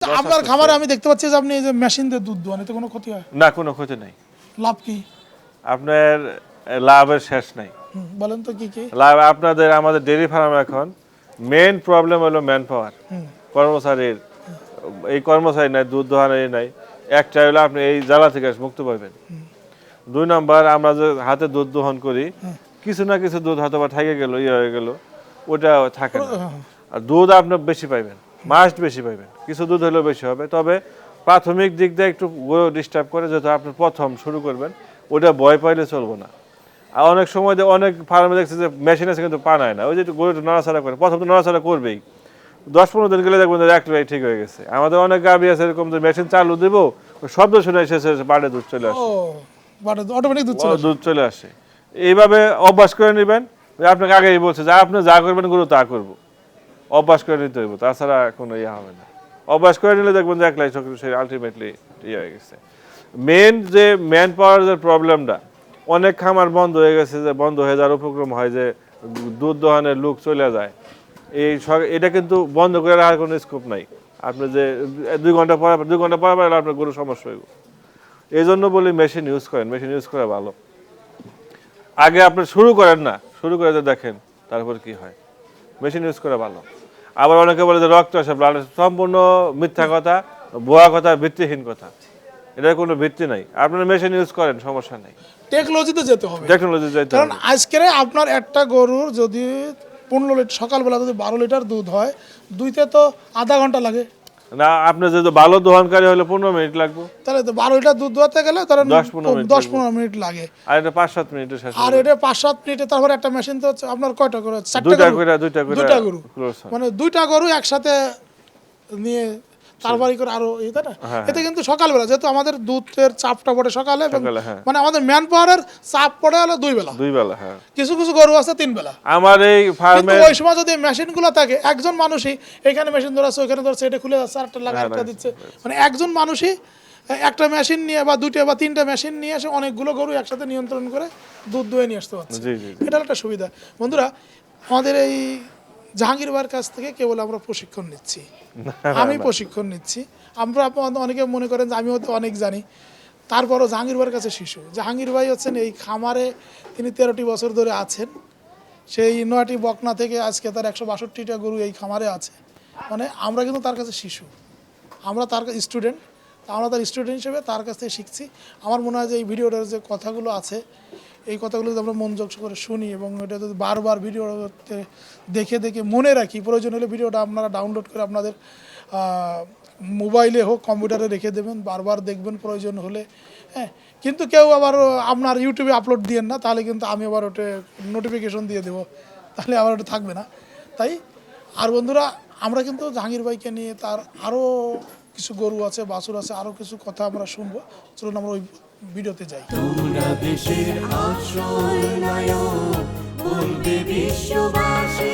আপনার খামারে আমি দেখতে পাচ্ছি যে আপনি এই যে মেশিন দিয়ে দুধ দোয়ান, এতে কোনো ক্ষতি হয় না? কোনো ক্ষতি নাই। লাভ কি? আপনার লাভের শেষ নাই। বলেন তো কি কি লাভ আপনাদের আমাদের ডেইরি ফার্ম এখন মেইন প্রবলেম হলো ম্যান পাওয়ার, কর্মচারীর। এই কর্মচারী নাই, দুধ দোহানের নাই। একটা হলো আপনি এই জ্বালা থেকে মুক্ত পাবেন। 2 নম্বর, আমরা যে হাতে দুধ দোহন করি, কিছু না কিছু দুধ হয়তো বা থেকে গেল, হয়ে গেল, ওটা থাকে না। আর দুধ আপনি বেশি পাইবেন, মাস্ট বেশি পাইবেন। কিছু দুধ হলেও বেশি হবে, তবে প্রাথমিক দিক দিয়ে একটু ডিস্টার্ব করে, যেহেতু আপনি প্রথম শুরু করবেন, ওটা ভয় পাইলে চলবো না। আর অনেক সময় অনেক ফার্মে দেখছে যে মেশিন আছে কিন্তু পানায় না, ওই যে গরুটা নড়াচড়া করে, প্রথম তো নড়াচড়া করবেই, 10-15 দিন গেলে দেখবেন একটাই ঠিক হয়ে গেছে। আমাদের অনেক গাভী আছে এরকম, যে মেশিন চালু দেবো, শব্দ শুনে এসেছে বাড়ে দুধ চলে আসে, অটোমেটিক দুধ চলে আসে। এইভাবে অভ্যাস করে নেবেন। আপনাকে আগেই বলছে যে আপনি যা করবেন গরু তা করবো, অভ্যাস করে নিতে হইব, তাছাড়া কোনো ইয়ে হবে না। অভ্যাস করে নিলে দেখবেন যে একলাই সে আলটিমেটলি ইয়ে হয়ে গেছে। মেন যে ম্যান পাওয়ার যে প্রবলেমটা, অনেক খামার বন্ধ হয়ে গেছে, যে বন্ধ হয়ে যাওয়ার উপক্রম হয়, যে দুধ দোহানের লোক চলে যায়। এটা কিন্তু বন্ধ করে রাখার কোনো স্কোপ নাই। আপনি যে 2 ঘন্টা পর আপনার গরু সমস্যা হইব। এই জন্য বলি মেশিন ইউজ করেন, মেশিন ইউজ করা ভালো। আগে আপনি শুরু করেন না, শুরু করে দেখেন তারপর কি হয়। মেশিন ইউজ করা ভালো। আবার অনেকে বলে যে রক্ত আসে, ব্লাড, সম্পূর্ণ মিথ্যা কথা, ভুয়া কথা, ভিত্তিহীন কথা। এটার কোনো ভিত্তি নাই। আপনারা মেশিন ইউজ করেন, সমস্যা নেই। টেকনোলজিতে যেতে হবে, টেকনোলজি যেতে হবে। কারণ আজকের আপনার একটা গরুর যদি 15 লিটার, সকালবেলা যদি 12 লিটার দুধ হয়, দুইতে তো আধা ঘন্টা লাগে না, আপনি যদি ভালো দোহনকারী হলে 15 মিনিট লাগবে। তাহলে তো 12 লিটার দুধ দোয়াতে গেলে তাহলে 10-15 মিনিট লাগে। আর এটা 5-7 মিনিটে শেষ। আর এটা 5-7 মিনিটে। তারপর একটা মেশিন তো হচ্ছে আপনার কয়টা করে? 2টা দুইটা করে গরু, মানে 2টা গরু একসাথে নিয়ে তারপরে করে আরো তাই না? এতে কিন্তু সকালবেলা, যেহেতু আমাদের দুধের চাপটা পড়ে সকালে, মানে আমাদের ম্যান পাওয়ারের চাপ পড়ে হলো 2 বেলা। হ্যাঁ। কিছু কিছু গরু আছে 3 বেলা। আমার এই ফার্মে ওই সময় যদি মেশিন গুলো থাকে, একজন মানুষই এখানে মেশিন ধরাচ্ছে, ওইখানে ধরছে, এটা খুলে যাচ্ছে, আরেকটা লাগা একটা দিচ্ছে, মানে একজন মানুষই একটা মেশিন নিয়ে বা 2টা বা 3টা মেশিন নিয়ে এসে অনেকগুলো গরু একসাথে নিয়ন্ত্রণ করে দুধ দোয়ে নিয়ে আসতে পারছে। এটা একটা সুবিধা। বন্ধুরা, আমাদের এই জাহাঙ্গীর ভাইয়ের কাছ থেকে কেবল আমরা প্রশিক্ষণ নিচ্ছি, আমি প্রশিক্ষণ নিচ্ছি। আমরা অনেকে মনে করেন যে আমি হয়তো অনেক জানি, তারপরও জাহাঙ্গীর ভাইয়ের কাছে শিশু। জাহাঙ্গীর ভাই হচ্ছেন এই খামারে, তিনি 13টি বছর ধরে আছেন। সেই 9টি বকনা থেকে আজকে তার 162টা গরু এই খামারে আছে। মানে আমরা কিন্তু তার কাছে শিশু, আমরা তার স্টুডেন্ট। আমরা তার স্টুডেন্ট হিসেবে তার কাছ থেকে শিখছি। আমার মনে হয় যে এই ভিডিওটার যে কথাগুলো আছে, এই কথাগুলো যদি আমরা মনোযোগ করে শুনি এবং এটা যদি বারবার ভিডিওতে দেখে দেখে মনে রাখি, প্রয়োজন হলে ভিডিওটা আপনারা ডাউনলোড করে আপনাদের মোবাইলে হোক, কম্পিউটারে রেখে দেবেন, বারবার দেখবেন প্রয়োজন হলে। হ্যাঁ, কিন্তু কেউ আবার আপনার ইউটিউবে আপলোড দিয়েন না, তাহলে কিন্তু আমি আবার ওটা নোটিফিকেশন দিয়ে দেবো, তাহলে আবার ওটা থাকবে না। তাই আর বন্ধুরা, আমরা কিন্তু জাহাঙ্গীর ভাইকে নিয়ে তার আরও কিছু গরু আছে, বাছুর আছে, আরও কিছু কথা আমরা শুনবো। চলুন আমরা ওই ভিডিওতে যাই। তোমরা দেশের আসল নায়ক, বলবে বিশ্ববাসী।